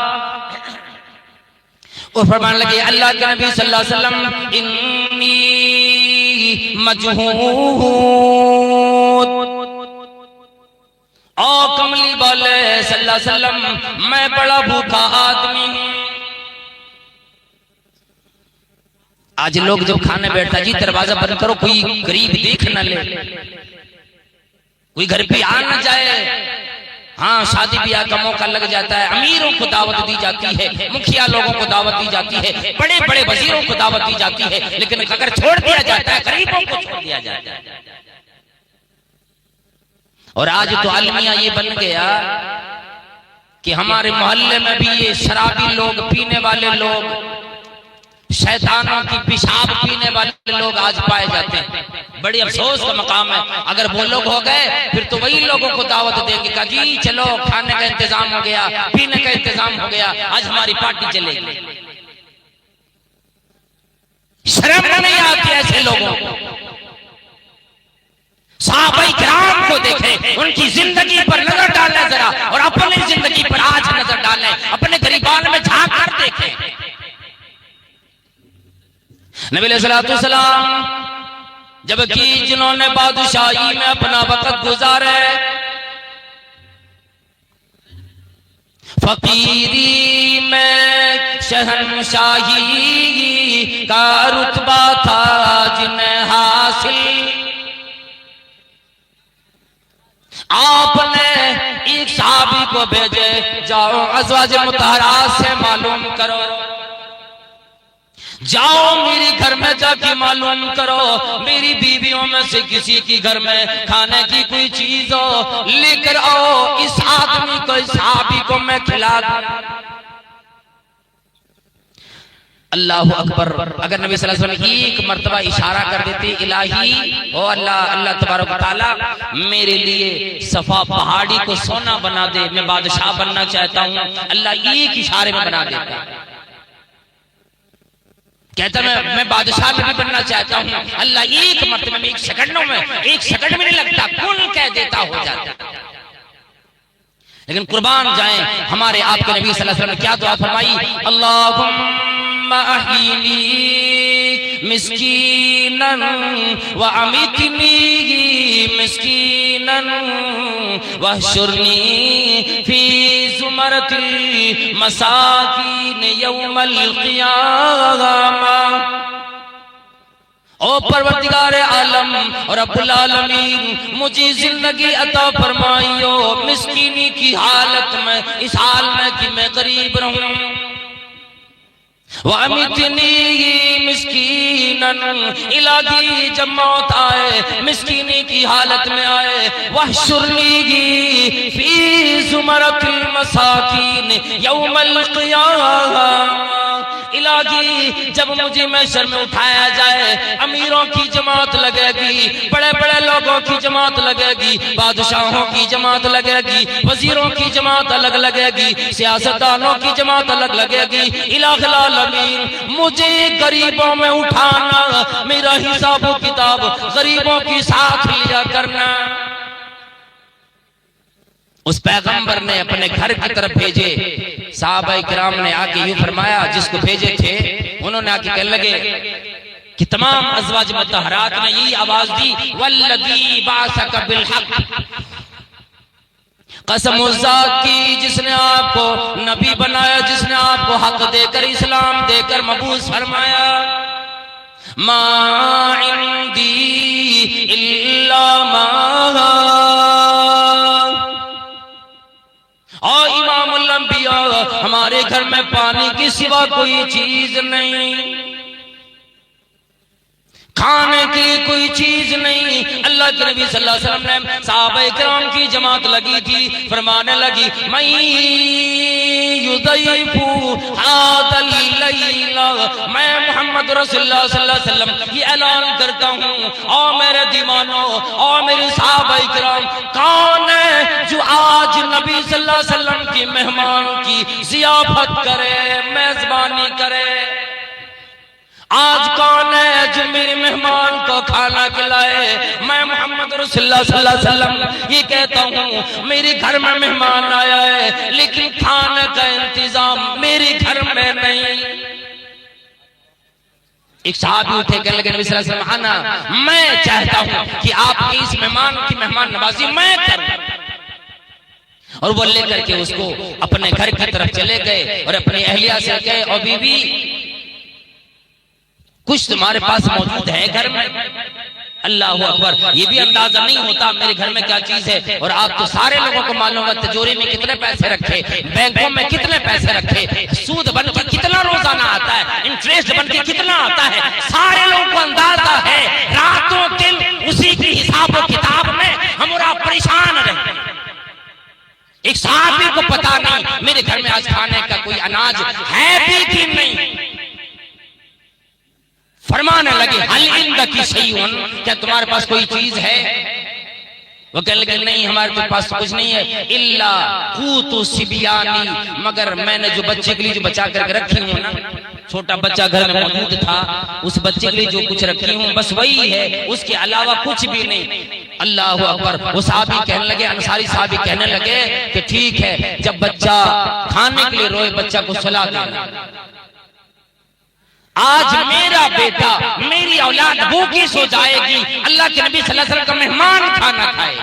वो फरमाने लगे अल्लाह के नबी सल्लल्लाहु अलैहि वसल्लम, इन्नी मजहूद, ओ कमली बोले सल्लल्लाहु अलैहि वसल्लम, मैं बड़ा भूखा आदमी हूं। आज लोग जब खाने बैठता, जी दरवाजा बंद करो, कोई गरीब देख न ले, कोई घर पे आ न जाए। हाँ, शादी ब्याह का मौका लग जाता है, अमीरों को दावत दी जाती है, मुखिया लोगों को दावत दी जाती है, बड़े बड़े वजीरों को दावत दी जाती है, लेकिन अगर छोड़ दिया जाता है, गरीबों को छोड़ दिया जाता है। और आज तो अलमिया ये बन गया कि हमारे मोहल्ले में भी ये शराबी लोग, पीने वाले लोग, शैतानों की पेशाब पीने वाले लोग आज पाए जाते हैं। बड़ी अफसोस का मकाम है। अगर वो लोग हो गए फिर तो वही लोगों को दावत देंगे कि जी चलो खाने का इंतजाम हो गया, पीने का इंतजाम हो गया, आज हमारी पार्टी चलेगी। शर्म नहीं आती ऐसे लोगों को। सहाबाए किराम को देखें, उनकी जिंदगी पर नजर डालें जरा, और अपनी जिंदगी पर आज नजर डालें, अपने गरीबान में झांक कर देखें। नबी सल्लल्लाहु अलैहि वसल्लम जबकि जिन्होंने बादशाही में अपना वक्त गुजारे, फकीरी में शहंशाही का रुतबा था जिन्हें हासिल, आपने एक सहाबी को भेजे, जाओ अज़वाज मुतहरात से मालूम करो, जाओ मेरे घर में जाके मालूम करो, मेरी बीवियों में से किसी की घर में खाने की कोई चीज हो, लेकर आओ, इस आदमी को, इस सहाबी को मैं खिला दूं। अल्लाह अकबर। अगर नबी सल्लल्लाहु अलैहि वसल्लम एक मर्तबा इशारा कर देते, इलाही ओ अल्लाह, अल्लाह तबारक व तआला मेरे लिए सफा पहाड़ी को सोना बना दे, मैं बादशाह बनना चाहता हूँ, अल्लाह एक इशारे में बना देता। कहता मैं बादशाह भी बनना चाहता हूँ, अल्लाह एक मर्तबे में, एक सेकंडों में, एक सेकंड में नहीं लगता, कुल कह देता, हो जाता। लेकिन कुर्बान जाएं हमारे आपके नबी सल्लल्लाहु अलैहि वसल्लम ने क्या दुआ फरमाई, अल्लाहुम्मा अहीनी मिस्कीनन व अमितनी मिस्कीनन वहशुरनी फी ज़ुमरतिल मसाकीन यौमल क़ियामा। ओ परवरदिगार आलम और रब्बुल आलमीन, मुझे जिंदगी अता फरमाइयो मिस्कीनी की हालत में, इस हाल में कि मैं गरीब रहूं, वामितनी मिस्कीनन, इलाही जब मौत आए मिस्कीनी की हालत में आए, वहशुरनी फी ज़ुमरतिल मसाकीन यौमल क़ियामा, इलाही जब मुझे महशर में उठाया जाए, अमीरों की जमात लगेगी, बड़े बड़े लोगों की जमात लगेगी, बादशाहों की जमात लगेगी, वजीरों की जमात अलग लगेगी, सियासतदानों की जमात अलग लगेगी, इलाही आलमीन मुझे गरीबों में उठाना, मेरा हिसाब किताब गरीबों की साथ लिया करना। उस पैगंबर ने अपने घर की तरफ भेजे, सहाबाए किराम ने आके यूं फरमाया, जिसको भेजे थे उन्होंने आके कहने लगे कि तमाम अज़वाज मुतहरात ने यही आवाज दी, वल्लज़ी बाअसक बिल हक़, कसम उस ज़ात की जिसने आपको नबी बनाया, जिसने आपको हक देकर इस्लाम देकर मबूस फरमाया। मा इंदी इल्ला मा, और इमामुल अंबिया, हमारे घर में पानी के सिवा कोई चीज नहीं, खाने की कोई चीज नहीं। अल्लाह के नबी सल्लल्लाहु अलैहि वसल्लम ने सहाबा किराम की जमात लगी थी, फरमाने लगी, मैं युदैफु हादल लैला, मैं मोहम्मद रसूलुल्लाह सल्लल्लाहु अलैहि वसल्लम ये ऐलान करता हूँ, और मेरे दीवानों और मेरे सहाबा किराम, कौन है जो आज नबी सल्लल्लाहु अलैहि वसल्लम की मेहमान की ज़ियाफत करे, मेजबानी करे? आज कौन है जो मेरे मेहमान को खाना खिलाए? मैं मोहम्मद रसूलुल्लाह सल्लल्लाहु अलैहि वसल्लम ये कहता हूँ, मेरे घर में मेहमान आया है, लेकिन खाने का इंतजाम मेरे घर में नहीं। एक साहबी उठे, कहने लगे, नबी सल्लल्लाहु अलैहि वसल्लम, आना, मैं चाहता हूँ कि आपके इस मेहमान की मेहमान नवाजी मैं करूँ। और वो लेकर के उसको अपने घर की तरफ चले गए और अपनी अहलिया से कहे, और बीवी कुछ तुम्हारे पास मौजूद है घर में? अल्लाह अकबर, ये भी अंदाजा नहीं होता मेरे घर में क्या चीज है। और आप तो सारे लोगों को मालूम है, तिजोरी में कितने पैसे रखे, बैंकों में कितने पैसे रखे, सूद बन के कितना रोजाना आता है, इंटरेस्ट बन के कितना आता है, सारे लोगों को अंदाजा है। रातों दिन उसी की हिसाब किताब में हम और आप परेशान रहे। एक साहबी को पता नहीं मेरे घर में आज खाने का कोई अनाज है भी कि नहीं। फरमाने लगे, हल इंदकी शैउन, क्या तुम्हारे पास कोई चीज है? वो कहने लगे, नहीं हमारे पास कुछ नहीं है, इल्ला कूतु सिबियानी, मगर मैंने जो बच्चे के लिए जो बचा करके रखी हूँ ना, छोटा बच्चा घर में मौजूद था, उस बच्चे के लिए जो कुछ रखी हूँ बस वही है, उसके अलावा कुछ भी नहीं। अल्लाह अकबर। वो साहबी कहने लगे, अंसारी साहबी कहने लगे कि ठीक है, जब बच्चा खाने के लिए रोए बच्चा को सुला देना। आज मेरा बेटा, मेरी औलाद भूखी सो जाएगी, अल्लाह के नबी सल्लल्लाहु अलैहि वसल्लम का मेहमान खाना खाए।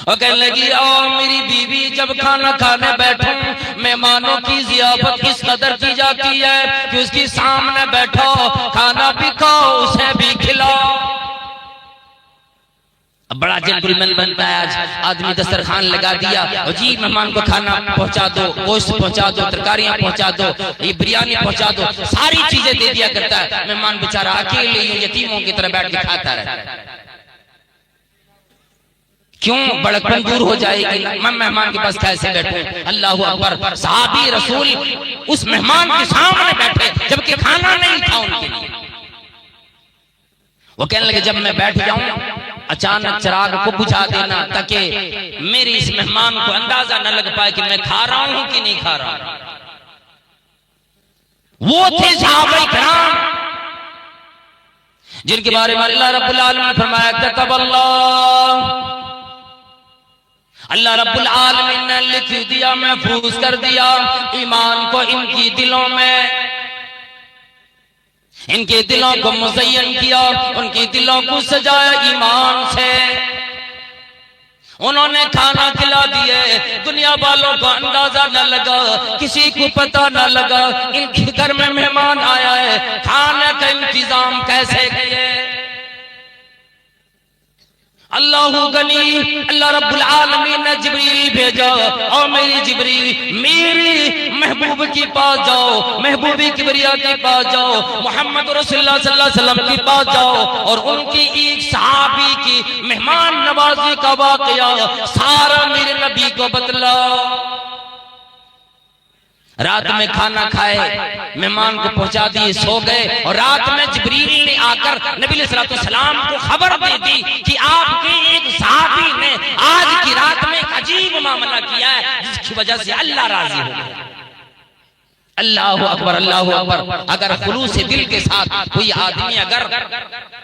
और कहने लगी, और मेरी बीवी जब खाना खाने बैठूं, मेहमानों की जियाफत इस कदर की जाती है कि उसके सामने बैठो, खाना भी खाओ, उसे भी खिलाओ। अब बड़ा जेंटलमैन बनता है आज आदमी, दस्तरखान लगा दिया और जी मेहमान को खाना पहुंचा दो, गोश्त पहुंचा दो, तरकारियां पहुंचा दो, ये बिरयानी पहुंचा दो, सारी चीजें दे दिया करता है। मेहमान बेचारा अकेले यतीमों की तरह बैठ के खाता रहता है। क्यों? बड़कपन दूर हो जाएगी, मैं मेहमान के पास कैसे बैठूं? अल्लाह अकबर। सहाबी रसूल उस मेहमान के सामने बैठे जबकि खाना नहीं था उनके लिए। वो कहने लगे, जब मैं बैठ जाऊं अचानक चिराग को बुझा देना, ताकि मेरे इस मेहमान को अंदाजा न लग पाए कि मैं खा रहा हूं कि नहीं खा रहा हूं। वो थे सहाबाए किराम जिनके बारे में अल्लाह रब्बुल आलमीन ने फरमाया, अल्लाह रब्बुल आलमीन ने लिख दिया, महफूज कर दिया ईमान को इनकी दिलों में, इनके दिलों को मुज़य्यन किया, उनके दिलों को सजाया ईमान से। उन्होंने खाना खिला दिए, दुनिया वालों को अंदाजा न लगा, किसी को पता न लगा इनके घर में मेहमान आया है, खाने का इंतजाम कैसे किए। अल्लाह गनी, अल्लाह रब्बुल आलमीन ने जिब्रील भेजा, और मेरी जिब्रील मेरी महबूब के पास जाओ, महबूबी किबरिया के पास जाओ, मोहम्मद रसूलुल्लाह सल्लल्लाहु अलैहि वसल्लम के पास जाओ, और उनकी एक सहाबी की मेहमान नवाजी का वाकया सारा मेरे नबी को बतलाओ। रात में खाना खाए, मेहमान को पहुंचा दिए, सो गए, और रात में जिब्रील ने आकर नबी सल्लल्लाहु अलैहि वसल्लम को खबर दे दी कि आपके एक सहाबी ने आज की रात में एक अजीब मामला किया है, जिसकी वजह से अल्लाह राजी हो गया। अल्लाह अकबर, अल्लाह अकबर। अगर खुलूस से दिल के साथ कोई आदमी अगर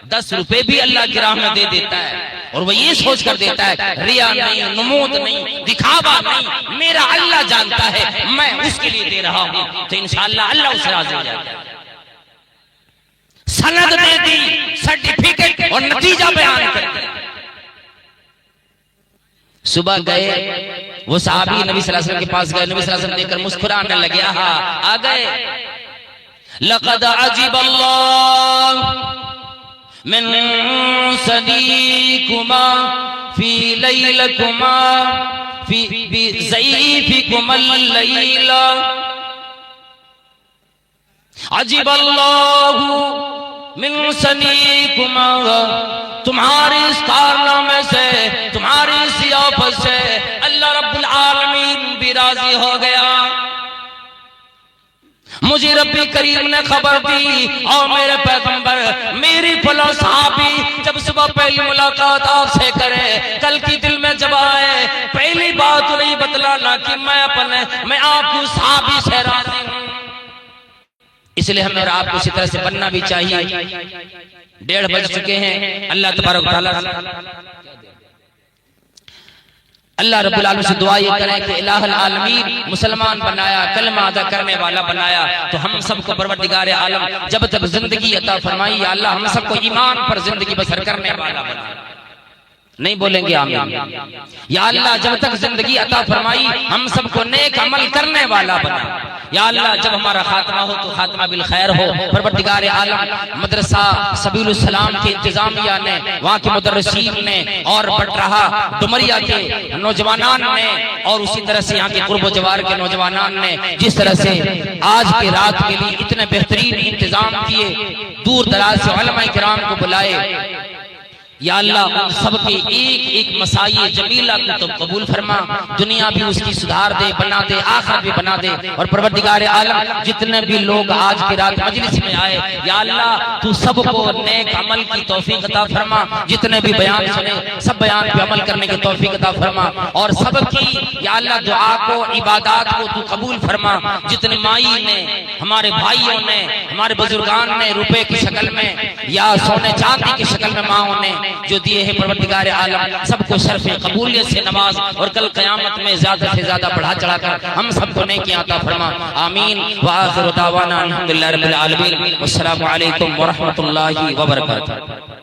10 रुपए भी अल्लाह की राह में दे देता है, और वह ये सोच कर देता है रिया नहीं, नमूद नहीं, दिखावा नहीं, मेरा अल्लाह जानता है, मैं उसके लिए दे रहा हूं, तो इंशाअल्लाह अल्लाह उससे राजी हो जाता है। सनद दे दी, सर्टिफिकेट और नतीजा बयान कर दिया। सुबह गए, वो साहबी नबी सल्लल्लाहु अलैहि वसल्लम के पास गए, नबी सल्लल्लाहु अलैहि वसल्लम देखकर मुस्कुराने लगे। आ गए। लक़द अजिबल्लाह मिन सदीकुमा फी लैलकुमा फी ज़ैफिकुमल लैला, अजिबल्लाहु मिन सनीकुमा, तुम्हारे इस कारनामे से, तुम्हारी सियाफत से अल्लाह रब्बुल आलमीन भी राजी हो गया। मुझे रब्बी करीम ने खबर दी और मेरे पैगंबर, मेरी फला साहबी जब सुबह पहली मुलाकात आपसे करे, कल की दिल में जब आए, पहली बात नहीं बतलाना कि मैं आपकी साहबी से राजी हूं। इसलिए हमें और आपको इसी तरह से बनना भी चाहिए। 1:30 बज चुके हैं। अल्लाह तबारक व तआला, अल्लाह रब्बुल आलमीन से दुआ ये करें कि इलाहुल आलमीन मुसलमान बनाया, कलमा अदा करने वाला बनाया, तो हम सबको परवरदिगार आलम जब तक जिंदगी अता फरमाई, या अल्लाह हम सबको ईमान पर जिंदगी बसर करने वाला बना। नहीं बोलेंगे आमीन? या अल्लाह जब तक जिंदगी अता फरमाई हम सबको नेक अमल करने वाला बना। या अल्लाह जब हमारा खात्मा हो तो खात्मा बिल खैर हो। परवरदिगार आलम मदरसा सबीलुल सलाम के इंतजामिया ने, वहाँ के मुदर्रिसीन ने और बटरहा डुमरिया के नौजवानान ने और उसी तरह से यहाँ के कुर्ब जवार के नौजवानान ने जिस तरह से आज के रात के लिए इतने बेहतरीन इंतजाम किए, दूर दराज से उलमाए किराम को बुलाए, या अल्लाह उन सबके एक एक मसाई जमीला को तो कबूल फरमा, दुनिया भी उसकी सुधार दे, बना दे, आखिरत भी बना दे। और परवरदिगार आलम जितने भी लोग आज की रात मजलिस में आए, या अल्लाह तू सबको नेक अमल की तौफीक अता फरमा। जितने भी बयान सुने सब बयान पे अमल करने की तौफीक अता फरमा और सबकी या अल्लाह दुआ को, इबादत को तू कबूल फरमा। जितने माई ने, हमारे भाइयों ने, हमारे बुजुर्गान ने रुपए की शक्ल में या सोने चांदी की शक्ल में माओ ने जो दिए हैं, परवरदिगार आलम सबको शर्फ़े कबूलियत से नवाज और कल क़यामत में ज्यादा से ज्यादा बढ़ा चढ़ाकर हम सबको नेकियां अता फरमा। आमीन। व आखिरु दावाना अल्हम्दुलिल्लाहि रब्बिल आलमीन। अस्सलामु अलैकुम व रहमतुल्लाहि व बरकातुहू।